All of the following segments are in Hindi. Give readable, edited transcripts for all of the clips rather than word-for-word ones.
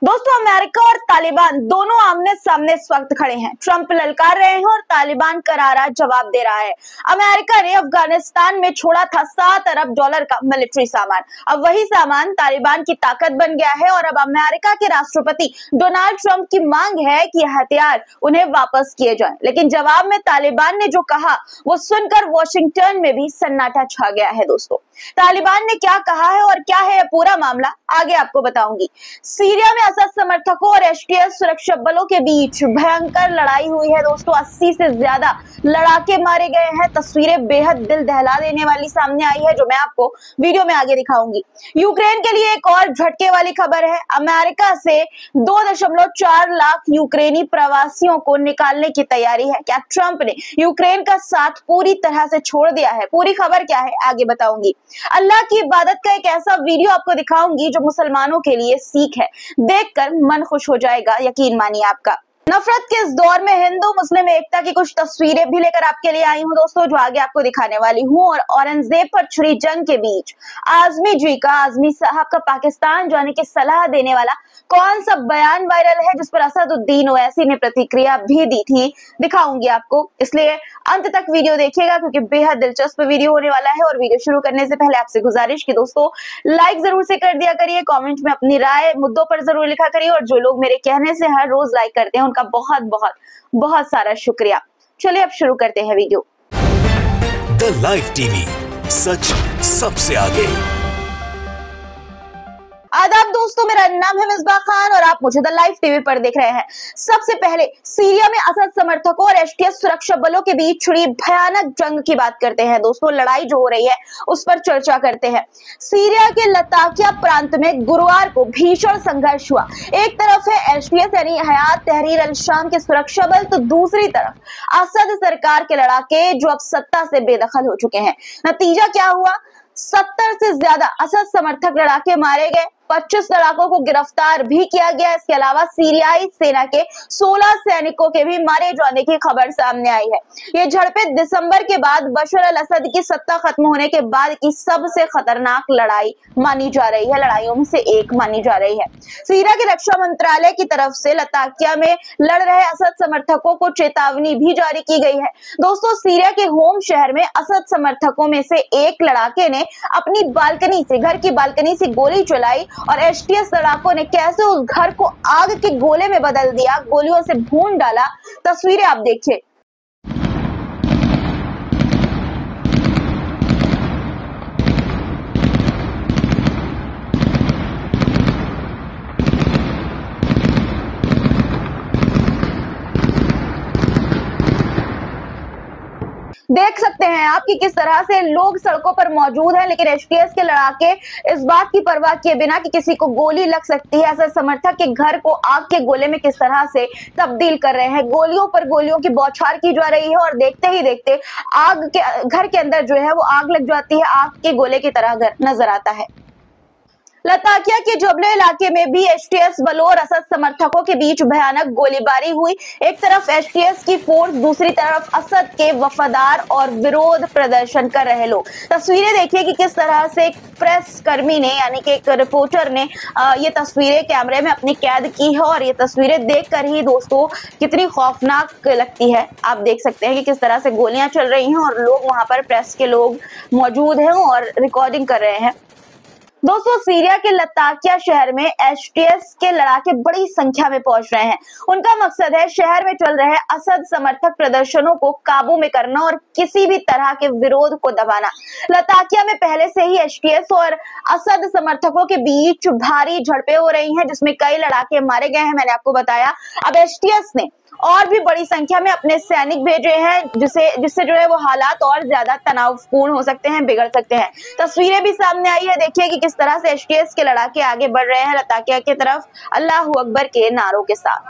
दोस्तों, अमेरिका और तालिबान दोनों आमने सामने इस वक्त खड़े हैं। ट्रंप ललकार रहे हैं और तालिबान करारा जवाब दे रहा है। अमेरिका ने अफगानिस्तान में छोड़ा था $7 अरब का मिलिट्री सामान। अब वही सामान तालिबान की ताकत बन गया है और अब अमेरिका के राष्ट्रपति डोनाल्ड ट्रंप की मांग है कि हथियार उन्हें वापस किए जाएं। लेकिन जवाब में तालिबान ने जो कहा वो सुनकर वॉशिंगटन में भी सन्नाटा छा गया है। दोस्तों, तालिबान ने क्या कहा है और क्या है पूरा मामला, आगे आपको बताऊंगी। सीरिया में असद समर्थकों और एसटीएफ सुरक्षा बलों के बीच भयंकर लड़ाई हुई है। दोस्तों, 80 से ज्यादा लड़ाके मारे गए हैं। तस्वीरें बेहद दिल दहला देने वाली सामने आई है, जो मैं आपको वीडियो में आगे दिखाऊंगी। यूक्रेन के लिए एक और झटके वाली खबर है। अमेरिका से 2.4 लाख यूक्रेनी प्रवासियों को निकालने की तैयारी है। क्या ट्रंप ने यूक्रेन का साथ पूरी तरह से छोड़ दिया है? पूरी खबर क्या है, आगे बताऊंगी। अल्लाह की इबादत का एक ऐसा वीडियो आपको दिखाऊंगी जो मुसलमानों के लिए सीख है। देखकर मन खुश हो जाएगा, यकीन मानिए आपका। नफरत के इस दौर में हिंदू मुस्लिम एकता की कुछ तस्वीरें भी लेकर आपके लिए आई हूं दोस्तों, जो आगे आपको दिखाने वाली हूं। और औरंगजेब पर छिड़ी जंग के बीच आजमी साहब का पाकिस्तान जाने की सलाह देने वाला कौन सा बयान वायरल है, जिस पर असदुद्दीन ओवैसी ने प्रतिक्रिया भी दी थी, दिखाऊंगी आपको। इसलिए अंत तक वीडियो देखिएगा क्योंकि बेहद दिलचस्प वीडियो होने वाला है। और वीडियो शुरू करने से पहले आपसे गुजारिश कि दोस्तों लाइक जरूर से कर दिया करिए, कमेंट में अपनी राय मुद्दों पर जरूर लिखा करिए। और जो लोग मेरे कहने से हर रोज लाइक करते हैं उनका बहुत बहुत बहुत सारा शुक्रिया। चलिए अब शुरू करते हैं वीडियो। द लाइव टीवी, सच सबसे आगे। आदाब दोस्तों, मेरा नाम है मिसबाह खान और आप मुझे द लाइव टीवी पर देख रहे हैं। सबसे पहले सीरिया में असद समर्थकों और एसटीएफ सुरक्षा बलों के बीच छिड़ी भयानक जंग की बात करते हैं। दोस्तों, लड़ाई जो हो रही है उस पर चर्चा करते हैं। सीरिया के लताकिया प्रांत में गुरुवार को भीषण संघर्ष हुआ। एक तरफ है एसटीएफ यानी हयात तहरीर अल शाम के सुरक्षा बल, तो दूसरी तरफ असद सरकार के लड़ाके जो अब सत्ता से बेदखल हो चुके हैं। नतीजा क्या हुआ? 70 से ज्यादा असद समर्थक लड़ाके मारे गए, 25 लड़ाकों को गिरफ्तार भी किया गया। इसके अलावा सीरियाई सेना के 16 सैनिकों के भी मारे जाने की खबर सामने आई है। ये झड़पें दिसंबर के बाद बशर अल असद की सत्ता खत्म होने के बाद की सबसे खतरनाक लड़ाई मानी जा रही है, लड़ाइयों में से एक मानी जा रही है। सीरिया के रक्षा मंत्रालय की तरफ से लताकिया में लड़ रहे असद समर्थकों को चेतावनी भी जारी की गई है। दोस्तों, सीरिया के होम शहर में असद समर्थकों में से एक लड़ाके ने अपनी बालकनी से, घर की बालकनी से गोली चलाई और एसटीएफ लड़ाकों ने कैसे उस घर को आग के गोले में बदल दिया, गोलियों से भून डाला। तस्वीरें आप देखिए। देख सकते हैं आप कि किस तरह से लोग सड़कों पर मौजूद हैं, लेकिन एसटीएफ के लड़ाके इस बात की परवाह किए बिना कि किसी को गोली लग सकती है, ऐसा समर्थक के घर को आग के गोले में किस तरह से तब्दील कर रहे हैं। गोलियों पर गोलियों की बौछार की जा रही है और देखते ही देखते घर के अंदर जो है वो आग लग जाती है, आग के गोले की तरह घर नजर आता है। लताकिया के जबले इलाके में भी एसटीएफ बलों और असद समर्थकों के बीच भयानक गोलीबारी हुई। एक तरफ एसटीएफ की फोर्स, दूसरी तरफ असद के वफादार और विरोध प्रदर्शन कर रहे लोग। तस्वीरें देखिए कि किस तरह से एक प्रेस कर्मी ने, यानी कि एक रिपोर्टर ने ये तस्वीरें कैमरे में अपनी कैद की है। और ये तस्वीरें देखकर ही दोस्तों कितनी खौफनाक लगती है। आप देख सकते हैं कि किस तरह से गोलियां चल रही हैं और लोग वहां पर, प्रेस के लोग मौजूद हैं और रिकॉर्डिंग कर रहे हैं। दोस्तों, सीरिया के लताकिया शहर में एसटीएफ के लड़ाके बड़ी संख्या में पहुंच रहे हैं। उनका मकसद है शहर में चल रहे असद समर्थक प्रदर्शनों को काबू में करना और किसी भी तरह के विरोध को दबाना। लताकिया में पहले से ही एसटीएफ और असद समर्थकों के बीच भारी झड़पें हो रही हैं, जिसमें कई लड़ाके मारे गए हैं, मैंने आपको बताया। अब एसटीएफ ने और भी बड़ी संख्या में अपने सैनिक भेजे हैं, जिससे जो है वो हालात और ज्यादा तनावपूर्ण हो सकते हैं, बिगड़ सकते हैं। तस्वीरें भी सामने आई है, देखिए कि किस तरह से एसटीएफ के लड़ाके आगे बढ़ रहे हैं लताकिया की तरफ अल्लाहू अकबर के नारों के साथ।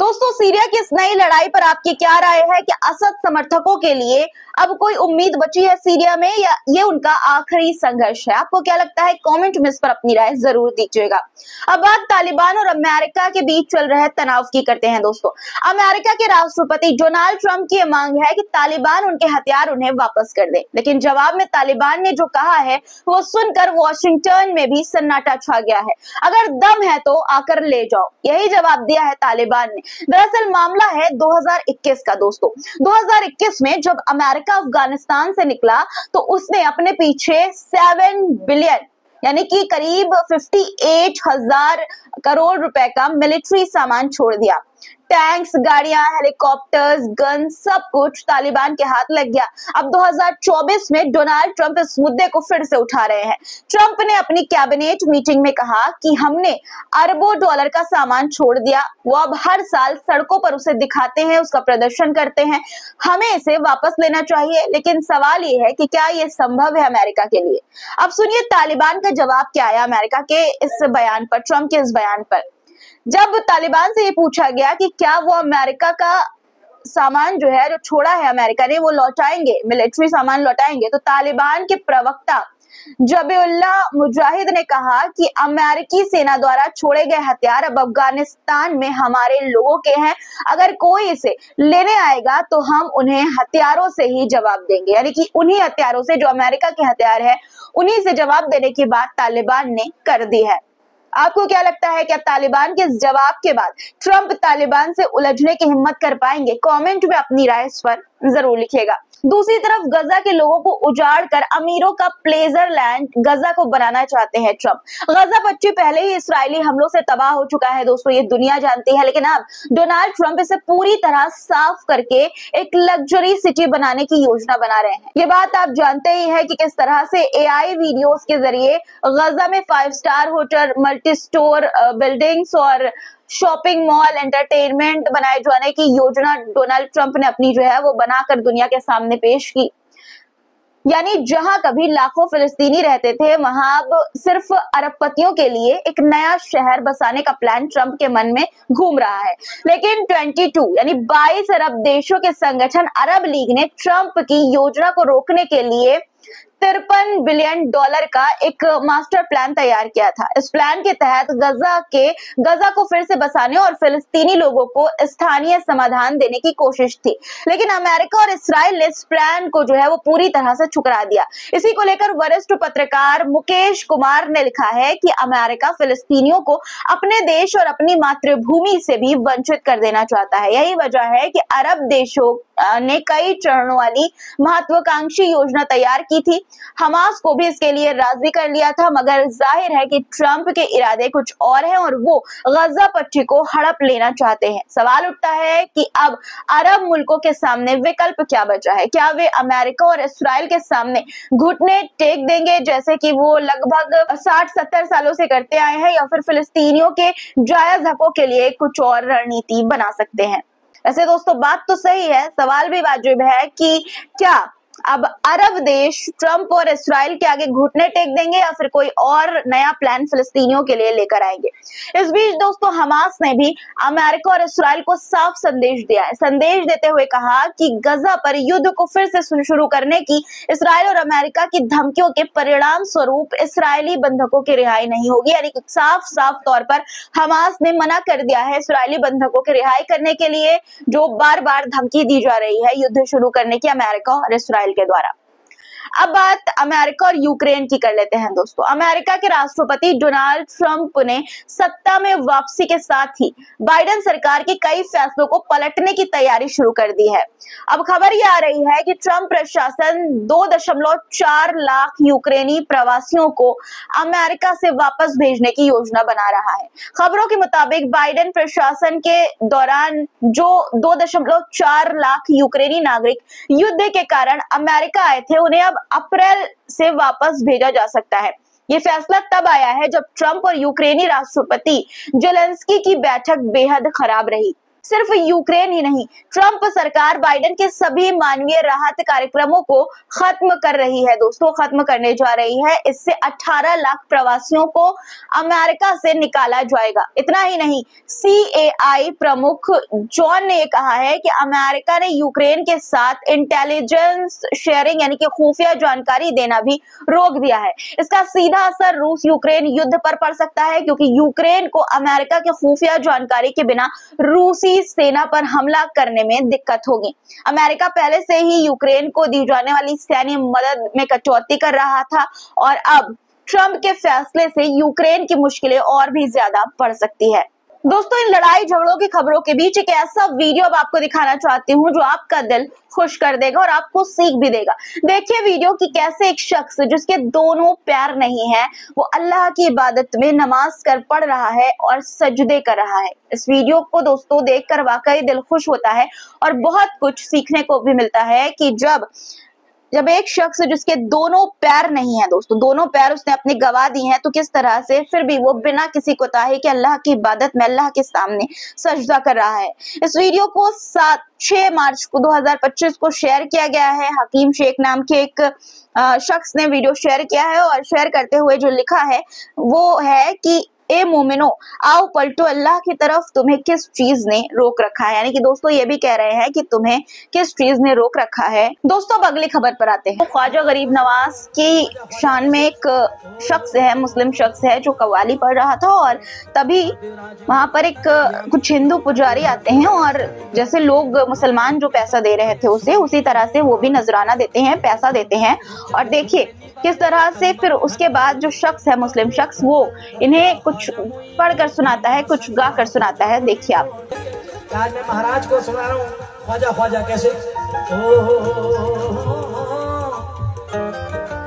दोस्तों, सीरिया की इस नई लड़ाई पर आपकी क्या राय है कि असद समर्थकों के लिए अब कोई उम्मीद बची है सीरिया में, या ये उनका आखिरी संघर्ष है? आपको क्या लगता है? कमेंट में इस पर अपनी राय जरूर दीजिएगा। अब बात तालिबान और अमेरिका के बीच चल रहे तनाव की करते हैं। दोस्तों, अमेरिका के राष्ट्रपति डोनाल्ड ट्रंप की मांग है कि तालिबान उनके हथियार उन्हें वापस कर दे, लेकिन जवाब में तालिबान ने जो कहा है वो सुनकर वॉशिंगटन में भी सन्नाटा छा गया है। अगर दम है तो आकर ले जाओ, यही जवाब दिया है तालिबान ने। दरअसल मामला है 2021 का। दोस्तों, 2021 में जब अमेरिका अफगानिस्तान से निकला तो उसने अपने पीछे 7 बिलियन यानी कि करीब 58,000 करोड़ रुपए का मिलिट्री सामान छोड़ दिया। टैंक्स, गाड़ियां, हेलीकॉप्टर्स, गन, सब कुछ तालिबान के हाथ लग गया। अब 2024 में डोनाल्ड ट्रंप इस मुद्दे को फिर से उठा रहे हैं। ट्रंप ने अपनी कैबिनेट मीटिंग में कहा कि हमने अरबों डॉलर का सामान छोड़ दिया, वो अब हर साल सड़कों पर उसे दिखाते हैं, उसका प्रदर्शन करते हैं, हमें इसे वापस लेना चाहिए। लेकिन सवाल ये है कि क्या ये संभव है अमेरिका के लिए? अब सुनिए तालिबान का जवाब क्या आया अमेरिका के इस बयान पर, ट्रंप के इस बयान पर। जब तालिबान से ये पूछा गया कि क्या वो अमेरिका का सामान जो है, जो छोड़ा है अमेरिका ने, वो लौटाएंगे, मिलिट्री सामान लौटाएंगे, तो तालिबान के प्रवक्ता जबीउल्लाह मुजाहिद ने कहा कि अमेरिकी सेना द्वारा छोड़े गए हथियार अब अफगानिस्तान में हमारे लोगों के हैं, अगर कोई इसे लेने आएगा तो हम उन्हें हथियारों से ही जवाब देंगे। यानी कि उन्हीं हथियारों से, जो अमेरिका के हथियार है, उन्हीं से जवाब देने की बात तालिबान ने कर दी है। आपको क्या लगता है, क्या तालिबान के इस जवाब के बाद ट्रंप तालिबान से उलझने की हिम्मत कर पाएंगे? कमेंट में अपनी राय इस पर जरूर लिखिएगा। दूसरी तरफ गजा के लोगों को उजाड़कर अमीरों का प्लेजर लैंड गजा को बनाना चाहते हैं ट्रंप। गजा पट्टी पहले ही इस्राएली हमलों से तबाह हो चुका है दोस्तों, ये दुनिया जानती है, लेकिन अब डोनाल्ड ट्रंप इसे पूरी तरह साफ करके एक लग्जरी सिटी बनाने की योजना बना रहे हैं। ये बात आप जानते ही है कि किस तरह से एआई वीडियोस के जरिए गजा में 5 star hotel, multi store buildings और शॉपिंग मॉल, एंटरटेनमेंट बनाए जाने की योजना डोनाल्ड ट्रंप ने अपनी जो है वो बनाकर दुनिया के सामने पेश की। यानी जहां कभी लाखों फिलिस्तीनी रहते थे, वहां अब सिर्फ अरबपतियों के लिए एक नया शहर बसाने का प्लान ट्रंप के मन में घूम रहा है। लेकिन 22 अरब देशों के संगठन अरब लीग ने ट्रंप की योजना को रोकने के लिए $53 बिलियन का एक मास्टर प्लान तैयार किया था। इस प्लान के तहत गजा को फिर से बसाने और फिलिस्तीनी लोगों को स्थानीय समाधान देने की कोशिश थी, लेकिन अमेरिका और इस्राइल ने इस प्लान को जो है वो पूरी तरह से ठुकरा दिया। इसी को लेकर वरिष्ठ पत्रकार मुकेश कुमार ने लिखा है कि अमेरिका फिलिस्तीनियों को अपने देश और अपनी मातृभूमि से भी वंचित कर देना चाहता है। यही वजह है कि अरब देशों ने कई चरणों वाली महत्वाकांक्षी योजना तैयार की थी। हमास को भी इसके लिए राजी कर लिया था, मगर जाहिर है कि ट्रंप के इरादे कुछ और हैं और वो गजा पट्टी को हड़प लेना चाहते हैं। सवाल उठता है कि अब अरब मुल्कों के सामने विकल्प क्या बचा है? क्या वे अमेरिका और इस्राइल के सामने घुटने टेक देंगे जैसे कि वो लगभग 60-70 सालों से करते आए हैं, या फिर फिलिस्तीनियों के जायज हकों के लिए कुछ और रणनीति बना सकते हैं? वैसे दोस्तों, बात तो सही है, सवाल भी वाजिब है कि क्या अब अरब देश ट्रंप और इस्राइल के आगे घुटने टेक देंगे या फिर कोई और नया प्लान फिलिस्तीनियों के लिए लेकर आएंगे? इस बीच दोस्तों, हमास ने भी अमेरिका और इस्राइल को साफ संदेश दिया है। संदेश देते हुए कहा कि गजा पर युद्ध को फिर से शुरू करने की इस्राइल और अमेरिका की धमकियों के परिणाम स्वरूप इस्राइली बंधकों की रिहाई नहीं होगी। यानी कि साफ तौर पर हमास ने मना कर दिया है इस्राइली बंधकों की रिहाई करने के लिए, जो बार बार धमकी दी जा रही है युद्ध शुरू करने की अमेरिका और इस्राइल के द्वारा। अब बात अमेरिका और यूक्रेन की कर लेते हैं दोस्तों। अमेरिका के राष्ट्रपति डोनाल्ड ट्रंप ने सत्ता में वापसी के साथ ही बाइडेन सरकार के कई फैसलों को पलटने की तैयारी शुरू कर दी है। अब खबर ये आ रही है कि ट्रंप प्रशासन 2.4 लाख यूक्रेनी प्रवासियों को अमेरिका से वापस भेजने की योजना बना रहा है। खबरों के मुताबिक बाइडेन प्रशासन के दौरान जो 2.4 लाख यूक्रेनी नागरिक युद्ध के कारण अमेरिका आए थे, उन्हें अब अप्रैल से वापस भेजा जा सकता है। ये फैसला तब आया है जब ट्रंप और यूक्रेनी राष्ट्रपति जेलेंस्की की बैठक बेहद खराब रही। सिर्फ यूक्रेन ही नहीं, ट्रंप सरकार बाइडेन के सभी मानवीय राहत कार्यक्रमों को खत्म कर रही है दोस्तों, खत्म करने जा रही है। इससे 18 लाख प्रवासियों को अमेरिका से निकाला जाएगा। इतना ही नहीं, CAI प्रमुख जॉन ने कहा है कि अमेरिका ने यूक्रेन के साथ इंटेलिजेंस शेयरिंग यानी कि खुफिया जानकारी देना भी रोक दिया है। इसका सीधा असर रूस यूक्रेन युद्ध पर पड़ सकता है, क्योंकि यूक्रेन को अमेरिका के खुफिया जानकारी के बिना रूसी सेना पर हमला करने में दिक्कत होगी। अमेरिका पहले से ही यूक्रेन को दी जाने वाली सैन्य मदद में कटौती कर रहा था और अब ट्रंप के फैसले से यूक्रेन की मुश्किलें और भी ज्यादा बढ़ सकती है। दोस्तों, इन लड़ाई झगड़ों की खबरों के बीच एक ऐसा वीडियो अब आपको दिखाना चाहती हूँ जो आपका दिल खुश कर देगा और आपको सीख भी देगा। देखिए वीडियो कि कैसे एक शख्स जिसके दोनों पैर नहीं है, वो अल्लाह की इबादत में नमाज कर पढ़ रहा है और सजदे कर रहा है। इस वीडियो को दोस्तों देखकर वाकई दिल खुश होता है और बहुत कुछ सीखने को भी मिलता है कि जब एक शख्स जिसके दोनों पैर नहीं है दोस्तों, दोनों पैर उसने अपने गवा दी हैं, तो किस तरह से फिर भी वो बिना किसी कोताही के अल्लाह की इबादत में अल्लाह के सामने सजदा कर रहा है। इस वीडियो को 6 मार्च को 2025 को शेयर किया गया है। हकीम शेख नाम के एक शख्स ने वीडियो शेयर किया है और शेयर करते हुए जो लिखा है वो है कि ए मोमिनो, आओ पलटो, अल्लाह की तरफ तुम्हें किस चीज ने रोक रखा है। यानी कि दोस्तों ये भी कह रहे हैं कि तुम्हें किस चीज ने रोक रखा है। दोस्तों अब अगली खबर पर आते हैं। ख्वाजा गरीब नवाज की शान में एक शख्स है, मुस्लिम शख्स है, जो कव्वाली पढ़ रहा था और तभी वहां पर एक कुछ हिंदू पुजारी आते हैं और जैसे लोग मुसलमान जो पैसा दे रहे थे उसे, उसी तरह से वो भी नजराना देते हैं, पैसा देते हैं। और देखिए किस तरह से फिर उसके बाद जो शख्स है, मुस्लिम शख्स, वो इन्हें कुछ पढ़कर सुनाता है, कुछ गा कर सुनाता है। देखिए आप। आज मैं महाराज को सुना रहा हूँ ख्वाजा ख्वाजा कैसे।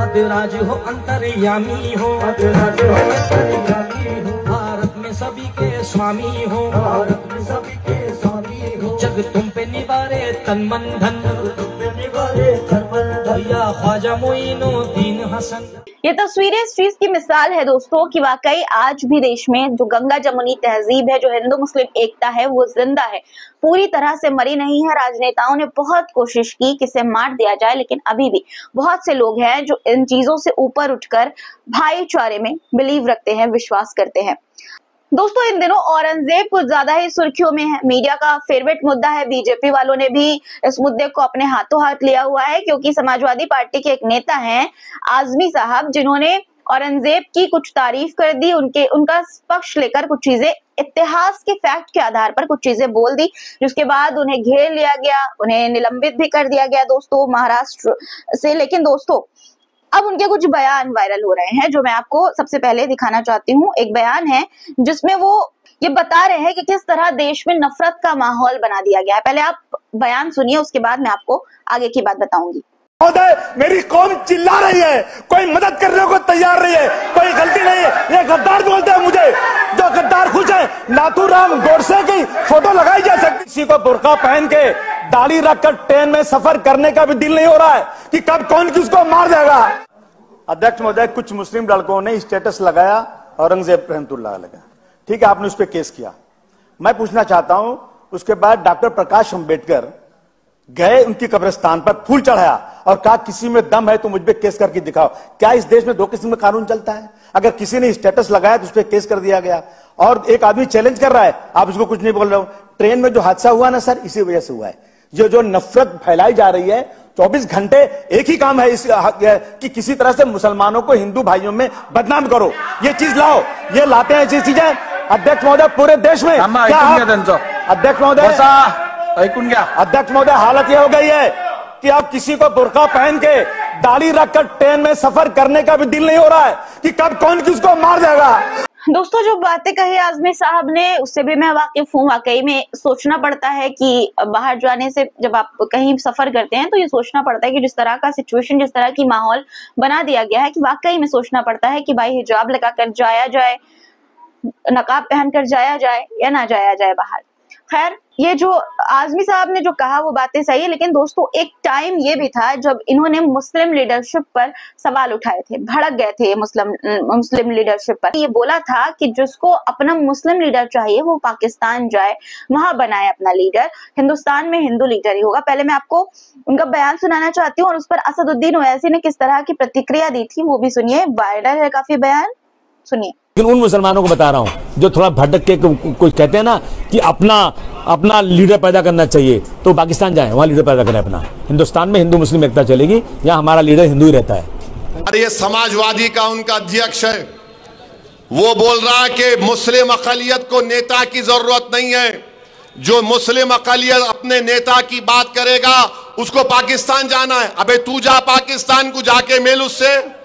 अधिराज हो अंतर्यामी हो, अधिराज हो अंतर्यामी हो, भारत में सभी के स्वामी हो, भारत में सभी के स्वामी हो, जग तुम पे निवारे तन मन धन, तुम पे निवारे तन मन धन, या ख्वाजा मोइनुद्दीन हसन। ये तस्वीरें इस चीज की मिसाल है दोस्तों कि वाकई आज भी देश में जो गंगा जमुनी तहजीब है, जो हिंदू मुस्लिम एकता है, वो जिंदा है, पूरी तरह से मरी नहीं है। राजनेताओं ने बहुत कोशिश की कि इसे मार दिया जाए, लेकिन अभी भी बहुत से लोग हैं जो इन चीजों से ऊपर उठकर भाईचारे में बिलीव रखते हैं, विश्वास करते हैं। दोस्तों इन दिनों औरंगजेब कुछ ज्यादा ही सुर्खियों में है। मीडिया का फेवरेट मुद्दा है। बीजेपी वालों ने भी इस मुद्दे को अपने हाथों हाथ लिया हुआ है, क्योंकि समाजवादी पार्टी के एक नेता हैं आजमी साहब, जिन्होंने औरंगजेब की कुछ तारीफ कर दी, उनका पक्ष लेकर कुछ चीजें इतिहास के फैक्ट के आधार पर कुछ चीजें बोल दी, जिसके बाद उन्हें घेर लिया गया, उन्हें निलंबित भी कर दिया गया दोस्तों महाराष्ट्र से। लेकिन दोस्तों अब उनके कुछ बयान वायरल हो रहे हैं जो मैं आपको सबसे पहले दिखाना चाहती हूँ। एक बयान है जिसमें वो ये बता रहे हैं कि किस तरह देश में नफरत का माहौल बना दिया गया है। पहले आप बयान सुनिए, उसके बाद मैं आपको आगे की बात बताऊंगी। मेरी कौम चिल्ला रही है, कोई मदद करने को तैयार नहीं है, कोई गलती नहीं है, ये गद्दार बोलते हैं मुझे। जो गद्दार खुश है, नाथूराम गोडसे की फोटो लगाई जा सकती। किसी को बुर्का पहन के दाढ़ी रखकर ट्रेन में सफर करने का भी दिल नहीं हो रहा है कि कब कौन किसको मार देगा। अध्यक्ष महोदय, कुछ मुस्लिम लड़कों ने स्टेटस लगाया औरंगजेब रहमतुल्लाह अलैह, ठीक है, आपने उस पर केस किया। मैं पूछना चाहता हूं, उसके बाद डॉक्टर प्रकाश अंबेडकर गए उनकी कब्रिस्तान पर, फूल चढ़ाया और कहा किसी में दम है तो मुझ पे केस करके दिखाओ। क्या इस देश में दो किस्म का कानून चलता है? अगर किसी ने स्टेटस लगाया तो उस पर केस कर दिया गया, और एक आदमी चैलेंज कर रहा है, आप उसको कुछ नहीं बोल रहे हो। ट्रेन में जो हादसा हुआ ना सर, इसी वजह से हुआ है। जो नफरत फैलाई जा रही है, 24 घंटे एक ही काम है कि किसी तरह से मुसलमानों को हिंदू भाइयों में बदनाम करो, ये चीज लाओ, ये लाते हैं ऐसी चीजें। अध्यक्ष महोदय, पूरे देश में अध्यक्ष महोदय हालत यह हो गई है कि अब किसी को बुर्का पहन के दाढ़ी रखकर ट्रेन में सफर करने का भी दिल नहीं हो रहा है कि कब कौन किसको मार देगा। दोस्तों जो बातें कही आजमी साहब ने, उससे भी मैं वाकिफ हूँ। वाकई में सोचना पड़ता है कि बाहर जाने से, जब आप कहीं सफर करते हैं तो ये सोचना पड़ता है कि जिस तरह का सिचुएशन, जिस तरह की माहौल बना दिया गया है, कि वाकई में सोचना पड़ता है कि भाई हिजाब लगाकर जाया जाए, नकाब पहनकर जाया जाए या ना जाया जाए बाहर। खैर, ये जो आजमी साहब ने जो कहा वो बातें सही है, लेकिन दोस्तों एक टाइम ये भी था जब इन्होंने मुस्लिम लीडरशिप पर सवाल उठाए थे, भड़क गए थे मुस्लिम लीडरशिप पर। ये बोला था कि जिसको अपना मुस्लिम लीडर चाहिए वो पाकिस्तान जाए, वहां बनाए अपना लीडर, हिंदुस्तान में हिंदू लीडर ही होगा। पहले मैं आपको उनका बयान सुनाना चाहती हूँ और उस पर असदुद्दीन ओवैसी ने किस तरह की प्रतिक्रिया दी थी वो भी सुनिए। वायरल है काफी बयान, सुनिए। लेकिन उन मुसलमानों को बता रहा हूं जो थोड़ा भटक के कुछ कहते हैं ना कि अपना लीडर पैदा करना चाहिए, तो पाकिस्तान जाए, वहां लीडर पैदा करें अपना। हिंदुस्तान में हिंदू मुस्लिम एकता चलेगी, यहाँ हमारा लीडर हिंदू ही रहता है। और ये समाजवादी का उनका अध्यक्ष है, वो बोल रहा है कि मुस्लिम अक़लियत को नेता की जरूरत नहीं है, जो मुस्लिम अक़लियत अपने नेता की बात करेगा उसको पाकिस्तान जाना है। अबे तू जा पाकिस्तान को, जाके मिल उससे।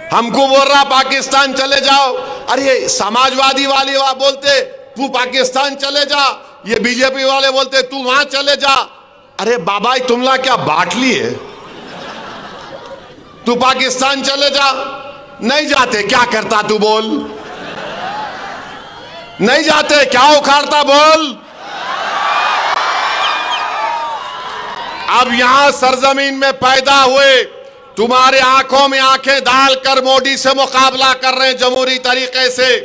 हमको बोल रहा पाकिस्तान चले जाओ। अरे समाजवादी वाले बोलते तू पाकिस्तान चले जा, ये बीजेपी वाले बोलते तू वहां चले जा। अरे बाबा तुमला क्या बांट लिए? तू पाकिस्तान चले जा, नहीं जाते क्या करता तू बोल? नहीं जाते क्या उखाड़ता बोल? अब यहां सरजमीन में पैदा हुए, तुम्हारे आंखों में आंखें डालकर मोदी से मुकाबला कर रहे हैं जमहूरी तरीके से।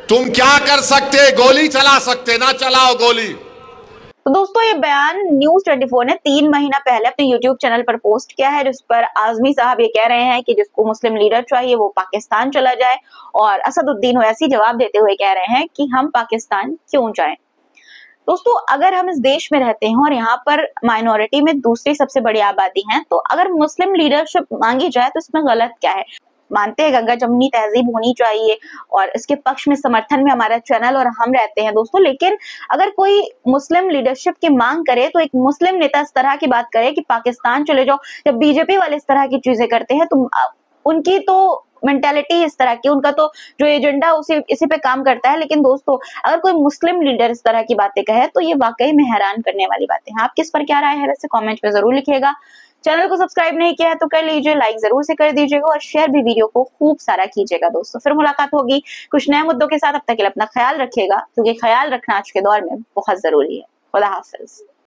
तुम क्या कर सकते? गोली चला सकते, ना चलाओ गोली। तो दोस्तों ये बयान न्यूज़ 24 ने 3 महीना पहले अपने YouTube चैनल पर पोस्ट किया है, जिस पर आजमी साहब ये कह रहे हैं कि जिसको मुस्लिम लीडर चाहिए वो पाकिस्तान चला जाए, और असदुद्दीन ओवैसी जवाब देते हुए कह रहे हैं कि हम पाकिस्तान क्यों जाएं। दोस्तों अगर हम इस देश में रहते हैं और यहाँ पर माइनॉरिटी में दूसरी सबसे बड़ी आबादी है, तो अगर मुस्लिम लीडरशिप मांगी जाए तो इसमें गलत क्या है? मानते हैं गंगा जमुनी तहजीब होनी चाहिए और इसके पक्ष में समर्थन में हमारा चैनल और हम रहते हैं दोस्तों, लेकिन अगर कोई मुस्लिम लीडरशिप की मांग करे तो एक मुस्लिम नेता इस तरह की बात करे कि पाकिस्तान चले जाओ, जब बीजेपी वाले इस तरह की चीजें करते हैं तो उनकी तो मेंटालिटी इस तरह की, उनका तो जो एजेंडा इसी पे काम करता है। लेकिन दोस्तों अगर कोई मुस्लिम लीडर इस तरह की बातें कहे तो ये वाकई में हैरान करने वाली बातें हैं। आप किस पर क्या राय है वैसे कमेंट में जरूर लिखिएगा। चैनल को सब्सक्राइब नहीं किया है तो कर लीजिए, लाइक जरूर से कर दीजिएगा और शेयर भी वीडियो को खूब सारा कीजिएगा दोस्तों। फिर मुलाकात होगी कुछ नए मुद्दों के साथ, अब तक के लिए अपना ख्याल रखिएगा, क्योंकि ख्याल रखना आज के दौर में बहुत जरूरी है। खुदा हाफिज।